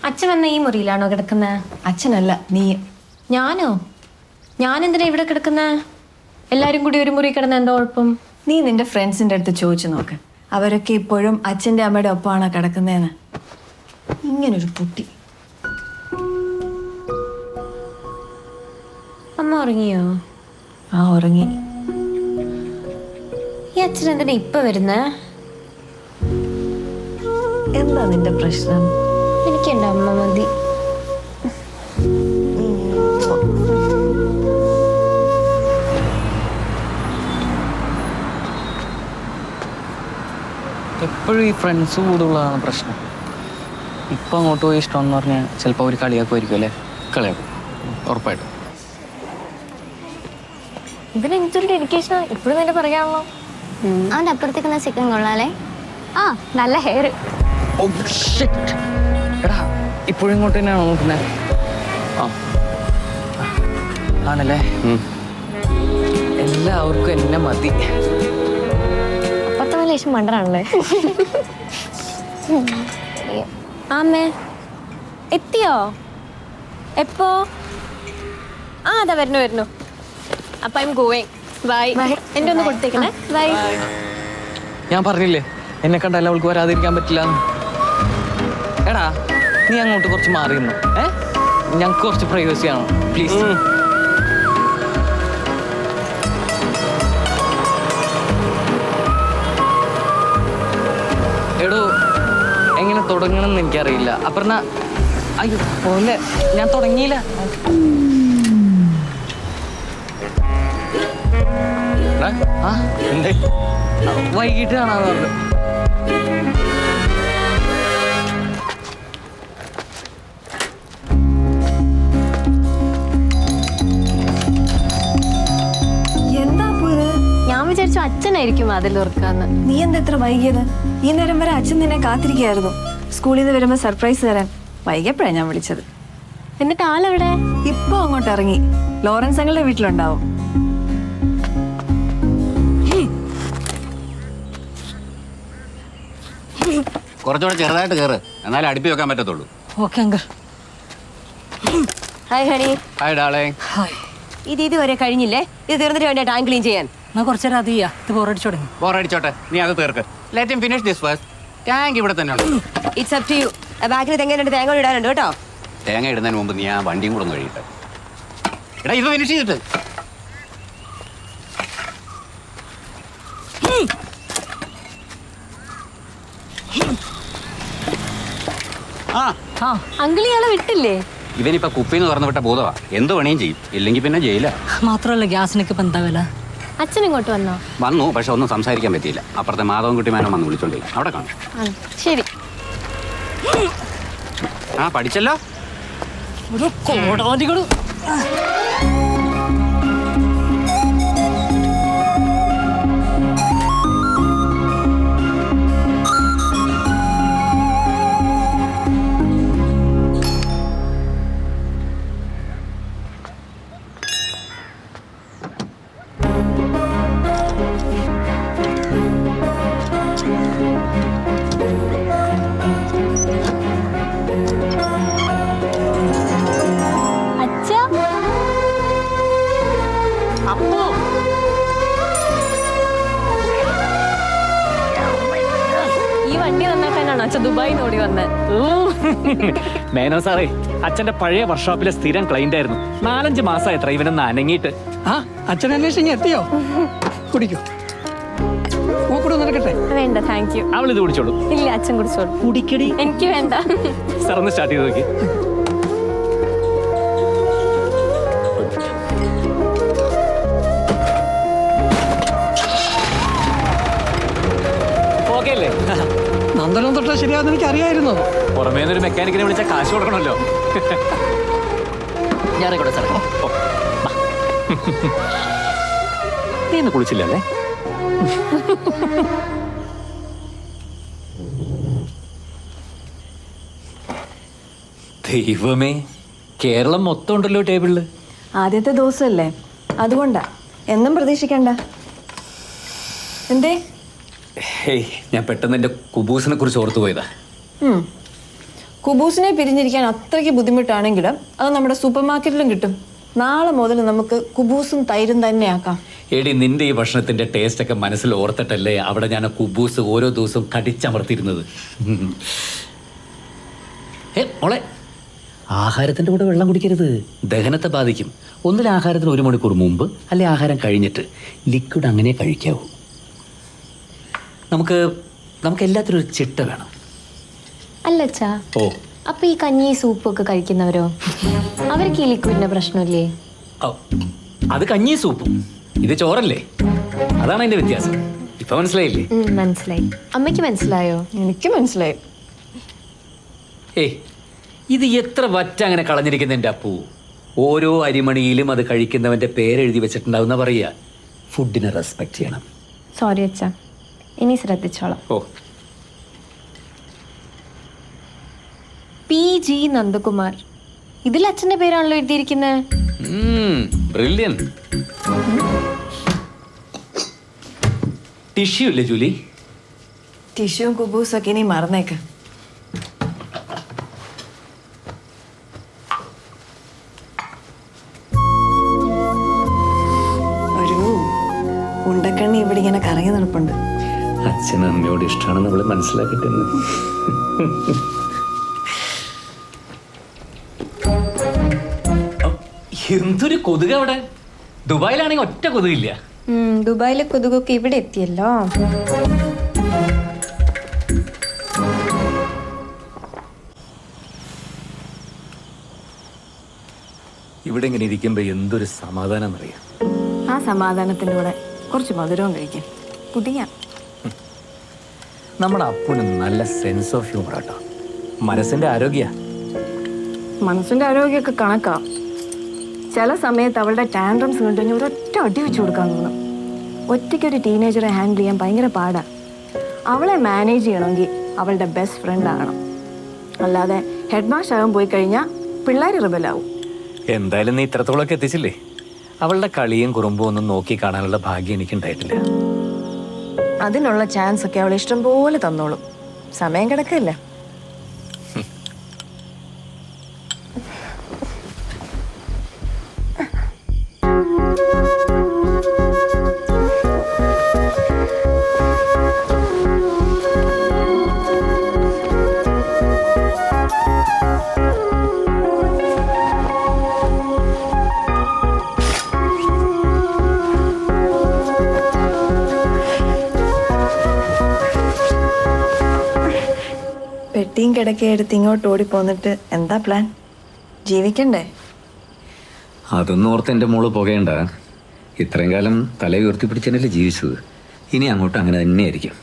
അച്ഛൻ വന്ന ഈ മുറിയിലാണോ കിടക്കുന്നത്? അച്ഛനല്ല, നീ. ഞാനോ? ഞാൻ എന്തിനാ ഇവിടെ കിടക്കുന്നത്? എല്ലാരും കൂടി ഒരു മുറി കിടന്ന എന്താ കുഴപ്പം? നീ നിന്റെ ഫ്രണ്ട്സിന്റെ അടുത്ത് ചോദിച്ചു നോക്ക്. അവരൊക്കെ ഇപ്പോഴും അച്ഛന്റെ അമ്മയുടെ ഒപ്പമാണോ കിടക്കുന്നതെന്ന്. ഇങ്ങനൊരു കുട്ടി. അമ്മ ഉറങ്ങിയോ? ആ, ഉറങ്ങി. ഈ അച്ഛൻ എന്തിനാ ഇപ്പൊ വരുന്നേ? എന്താ നിന്റെ പ്രശ്നം? എനിക്ക് എന്റെ അമ്മ മതി. എപ്പോഴും ഈ ഫ്രണ്ട്സ് കൂടുതലാണ് പ്രശ്നം. ഇപ്പം അങ്ങോട്ട് പോയി ഇഷ്ടമെന്ന് പറഞ്ഞാൽ ചിലപ്പോൾ അവർ കളിയാക്കുമായിരിക്കും അല്ലേ? കളിയാക്കും ഉറപ്പായിട്ടും. ഇതിന് എനിക്കൊരു ഡെഡിക്കേഷൻ ഇപ്പോഴും നിന്റെ പറയാമല്ലോ. അവൻ്റെ അപ്പുറത്തേക്കുന്ന ചിക്കൻ കൊള്ളാലേ. ആ, നല്ല ഹെയർ. എടാ ഇപ്പോഴും ഇങ്ങോട്ട് തന്നെയാണോ നോക്കുന്നത്? ആ ആണല്ലേ. എല്ലാവർക്കും എന്നെ മതി. അപ്പത്തെ ലേശം മണ്ടനാണല്ലേ. ആമ്മേ എത്തിയോ? എപ്പോ? ആ അതാ വരുന്നു. അപ്പൊ ഐ എം ഗോയിങ്. ബൈ. എന്റെ ഒന്ന് കൊടുത്തേക്കണേ. ബൈ. ഞാൻ പറഞ്ഞില്ലേ എന്നെ കണ്ടല്ല അവൾക്ക് വരാതിരിക്കാൻ പറ്റില്ല. എടാ നീ അങ്ങോട്ട് കുറച്ച് മാറിയിരുന്നു. ഞങ്ങൾക്ക് കുറച്ച് പ്രൈവസി ആണ് പ്ലീസ്. എടോ എങ്ങനെ തുടങ്ങണമെന്ന് എനിക്കറിയില്ല. അപ്പറഞ്ഞ അയ്യോ പോലെ ഞാൻ തുടങ്ങിയില്ല. വൈകിട്ട് കാണാന്ന് പറഞ്ഞു. എന്താ പോയത്? ഞാൻ വിചാരിച്ചു അച്ഛനായിരിക്കും അതിൽ ഓർക്കാന്ന്. നീ എന്താ എത്ര വൈകിയത്? ഈ നേരം വരെ അച്ഛൻ നിന്നെ കാത്തിരിക്കായിരുന്നു സ്കൂളിൽ നിന്ന് വരുമ്പോ സർപ്രൈസ് തരാൻ. വൈകിയപ്പോഴാണ് ഞാൻ വിളിച്ചത്. എന്നിട്ട് ആളെവിടെ? ഇപ്പൊ അങ്ങോട്ട് ഇറങ്ങി. ലോറൻസ് അങ്ങളുടെ വീട്ടിലുണ്ടാവും. കുറച്ചുകൂടെ ചെറുതായിട്ട് കയറ്, എന്നാലും അടുപ്പി വെക്കാൻ പറ്റത്തുള്ളൂ. Okay uncle. Hi honey. Hi ഡാളേ. ഇത് വരെ കഴിഞ്ഞില്ലേ? ഇത് തീർന്നിട്ട് വേണ്ട ടാങ്ക് ക്ലീൻ ചെയ്യാൻ. കുറച്ചേരം അതിയാ ഇത് ബോറടിച്ചു തുടങ്ങി. ബോറടിച്ചോട്ടെ, നീ അത് തീർക്ക്. Let him finish this first. Tank ഇവിടെ തന്നെ ഉണ്ട്. It's up to you. ബാക്കിൽ തെങ്ങ തേങ്ങ ഇടാനുണ്ട് കേട്ടോ. തേങ്ങ ഇടുന്നതിന് മുമ്പ് നീ ആ വണ്ടിയും കൂടെ ഒന്ന് കഴിയട്ടെ. എടാ ഇത് ഫിനിഷ് ചെയ്തിട്ട്. അങ്കിൾ ഇയാളെ വിട്ടില്ലേ? ഇവനിപ്പോ കുപ്പിന്ന് തുറന്നു വിട്ട ഭൂതവാ. എന്ത് പണിയും ചെയ്യും, ഇല്ലെങ്കിൽ പിന്നെ ജയില. മാത്രമല്ല ഗ്യാസിനൊക്കെ ഇപ്പൊ എന്താ വില? അച്ഛൻ ഇങ്ങോട്ട് വന്നോ? വന്നു, പക്ഷെ ഒന്നും സംസാരിക്കാൻ പറ്റിയില്ല. അപ്പുറത്തെ മാധവൻ കുട്ടിമാനം വന്ന് വിളിച്ചോണ്ടില്ല. അവിടെ കാണും. ശരി. ആ പഠിച്ചല്ലോ. ഒരു കോടാലികള്. ഈ വണ്ടി നന്നാക്കാനാണോ അച്ഛൻ ദുബായി ഓടി വന്നത്? മേനോ സാറേ അച്ഛന്റെ പഴയ വർക്ക്ഷോപ്പിലെ സ്ഥിരം ക്ലൈന്റ് ആയിരുന്നു. 4-5 മാസമായത്ര ഇവനൊന്ന് അനങ്ങിയിട്ട്. ആ അച്ഛൻ അന്വേഷിച്ച് എത്തിയോ? കുടിക്കൂ. കൂടെ നടക്കട്ടെ. വേണ്ട താങ്ക് യു. അവളിത് കുടിച്ചോളൂ. ഇല്ല അച്ഛൻ കുടിച്ചോളൂ. കുടിക്കടി. എനിക്ക് വേണ്ട. സാർ ഒന്ന് സ്റ്റാർട്ട് ചെയ്ത് നോക്കി. ഓക്കെ അല്ലേ? നന്ദനം തൊട്ടാ ശരിയാവുന്ന എനിക്ക് അറിയായിരുന്നു. പുറമേന്നൊരു മെക്കാനിക്കിനെ വിളിച്ചാൽ കാശ് കൊടുക്കണമല്ലോ. ഞാനിവിടെ സാറേ. നീ ഇന്ന് കുളിച്ചില്ലല്ലേ? ദൈവമേ, കേരളം മൊത്തം ഉണ്ടല്ലോ ടേബിളില്. ആദ്യത്തെ ദിവസമല്ലേ, അതുകൊണ്ടാ. എന്നും പ്രതീക്ഷിക്കണ്ട. എന്തേ? ഹേയ്, ഞാൻ പെട്ടെന്ന് എൻ്റെ കുബൂസിനെ കുറിച്ച് ഓർത്തു പോയതാ. കുബൂസിനെ പിരിഞ്ഞിരിക്കാൻ അത്രയ്ക്ക് ബുദ്ധിമുട്ടാണെങ്കിലും അത് നമ്മുടെ സൂപ്പർ മാർക്കറ്റിലും കിട്ടും. നാളെ മുതൽ നമുക്ക് കുബൂസും തൈരും തന്നെ ആക്കാം. എടി, നിന്റെ ഈ ഭക്ഷണത്തിന്റെ ടേസ്റ്റ് ഒക്കെ മനസ്സിൽ ഓർത്തിട്ടല്ലേ അവിടെ ഞാൻ ആ കുബൂസ് ഓരോ ദിവസവും കടിച്ചമർത്തിയിരുന്നത്. മോളെ, ആഹാരത്തിന്റെ കൂടെ വെള്ളം കുടിക്കരുത്, ദഹനത്തെ ബാധിക്കും. ഒന്നിൽ ആഹാരത്തിന് 1 മണിക്കൂർ മുമ്പ് അല്ലെ ആഹാരം കഴിഞ്ഞിട്ട് ലിക്വിഡ് അങ്ങനെ കഴിക്കാവൂ. നമുക്ക് എല്ലാത്തിനും ഒരു ചിട്ട വേണം. അല്ലച്ചാ, ഓ അപ്പൊ ഈ കഞ്ഞി സൂപ്പും ഒക്കെ കഴിക്കുന്നവരോ? അവർക്ക് ഈ ലിക്വിഡിന്റെ പ്രശ്നമില്ലേ? ഓ, അത് കഞ്ഞി സൂപ്പും, ഇത് ചോറല്ലേ. അതാണ് അതിന്റെ വ്യത്യാസം. ഇപ്പൊ മനസ്സിലായില്ലേ? മനസ്സിലായി. അമ്മയ്ക്ക് മനസ്സിലായോ? എനിക്ക് മനസ്സിലായി. ഏയ്, ഇത് എത്ര വറ്റ അങ്ങനെ കളഞ്ഞിരിക്കുന്ന എൻ്റെ അപ്പു. ഓരോ അരിമണിയിലും അത് കഴിക്കുന്നവന്റെ പേരെഴുതി വെച്ചിട്ടുണ്ടാവുന്ന പറയുക. ഫുഡിനെ റെസ്പെക്ട് ചെയ്യണം. സോറി അച്ഛാ, ഇനി ശ്രദ്ധിച്ചോളാം. ഓ, PG നന്ദകുമാർ. ഇതിൽ അച്ഛന്റെ പേരാണല്ലോ എഴുതിയിരിക്കുന്നത്. ബ്രില്യൻ. ടിഷ്യൂ ഇല്ലേ ജൂലി? ടിഷ്യൂവും കുബൂസും ഒക്കെ ഇനി മറന്നേക്ക്. ഒരു ഉണ്ടക്കണ്ണി ഇവിടെ ഇങ്ങനെ കറങ്ങി നടപ്പുണ്ട്. അച്ഛനും അമ്മയോട് ഇഷ്ടമാണെന്ന് അവള് മനസ്സിലാക്കിട്ടെന്ന്. എന്തൊരു കൊതുക അവിടെ. ദുബായിലാണെങ്കിൽ ഒറ്റ കൊതുകില്ല. ദുബായിലെ കൊതുകൊക്കെ ഇവിടെ എത്തിയല്ലോ. ഇവിടെ ഇങ്ങനെ ഇരിക്കുമ്പോ എന്തൊരു സമാധാനം എന്നറിയാം. ആ സമാധാനത്തിൻ്റെ കൂടെ കുറച്ച് മധുരവും കഴിക്കാം. പുതിയ നമ്മുടെ അപ്പുന് നല്ല സെൻസ് ഓഫ് ഹ്യൂമർ ആട്ടോ. മനസ്സിന്റെ ആരോഗ്യ. മനസ്സിൻ്റെ ആരോഗ്യമൊക്കെ കണക്കാ. ചില സമയത്ത് അവളുടെ ടാൻഡ്രംസ് കണ്ടു കഴിഞ്ഞാൽ ഒരൊറ്റ അടി വെച്ച് കൊടുക്കാൻ തോന്നും. ഒറ്റയ്ക്കൊരു ടീനേജറെ ഹാൻഡിൽ ചെയ്യാൻ ഭയങ്കര പാടാണ്. അവളെ മാനേജ് ചെയ്യണമെങ്കിൽ അവളുടെ ബെസ്റ്റ് ഫ്രണ്ട് ആകണം. അല്ലാതെ ഹെഡ് മാഷ് ആകാൻ പോയി കഴിഞ്ഞാൽ പിള്ളേർ റിബലാവും. എന്തായാലും നീ ഇത്രത്തോളൊക്കെ എത്തിച്ചില്ലേ. അവളുടെ കളിയും കുറുമ്പും ഒന്നും നോക്കി കാണാനുള്ള ഭാഗ്യം എനിക്കുണ്ടായിട്ടില്ല. അതിനുള്ള ചാൻസ് ഒക്കെ അവൾ ഇഷ്ടം പോലെ തന്നോളും. സമയം കിടക്കില്ല. പെട്ടിയും കിടക്കയെടുത്ത് ഇങ്ങോട്ട് ഓടിപ്പോന്നിട്ട് എന്താ പ്ലാൻ? ജീവിക്കണ്ടേ? അതൊന്നും ഓർത്ത് എൻ്റെ മോള് പുകയണ്ട. ഇത്രയും കാലം തല ഉയർത്തിപ്പിടിച്ചതല്ലേ ജീവിച്ചത്. ഇനി അങ്ങോട്ട് അങ്ങനെ തന്നെയായിരിക്കും.